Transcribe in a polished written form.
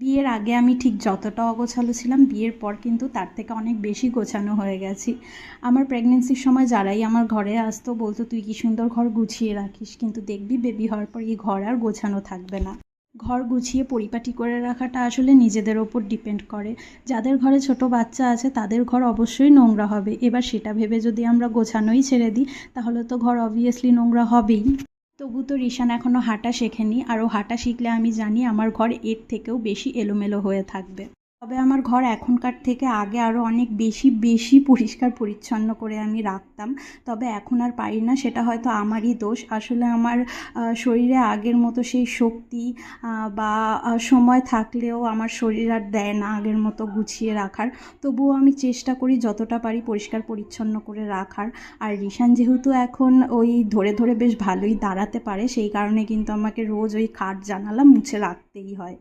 বিয়ের আগে আমি ঠিক যতটা অগোছালো ছিলাম, বিয়ের পর কিন্তু তার থেকে অনেক বেশি গোছানো হয়ে গেছি। আমার প্রেগনেন্সির সময় যারাই আমার ঘরে আসতো বলতো, তুই কি সুন্দর ঘর গুছিয়ে রাখিস, কিন্তু দেখবি বেবি হওয়ার পর এই ঘর আর গোছানো থাকবে না। ঘর গুছিয়ে পরিপাটি করে রাখাটা আসলে নিজেদের ওপর ডিপেন্ড করে। যাদের ঘরে ছোট বাচ্চা আছে তাদের ঘর অবশ্যই নোংরা হবে, এবার সেটা ভেবে যদি আমরা গোছানোই ছেড়ে দিই তাহলে তো ঘর অবভিয়াসলি নোংরা হবেই। তবু তো রিশান এখনও হাঁটা শেখেনি, আর ও হাঁটা শিখলে আমি জানি আমার ঘর এর থেকেও বেশি এলোমেলো হয়ে থাকবে। তবে আমার ঘর এখনকার থেকে আগে আরও অনেক বেশি বেশি পরিষ্কার পরিচ্ছন্ন করে আমি রাখতাম। তবে এখন আর পারি না, সেটা হয়তো আমারই দোষ। আসলে আমার শরীরে আগের মতো সেই শক্তি বা সময় থাকলেও আমার শরীর আর দেয় না আগের মতো গুছিয়ে রাখার। তবুও আমি চেষ্টা করি যতটা পারি পরিষ্কার পরিচ্ছন্ন করে রাখার। আর রিশান যেহেতু এখন ওই ধরে ধরে বেশ ভালোই দাঁড়াতে পারে, সেই কারণে কিন্তু আমাকে রোজ ওই খাট জানালা মুছে রাখতেই হয়।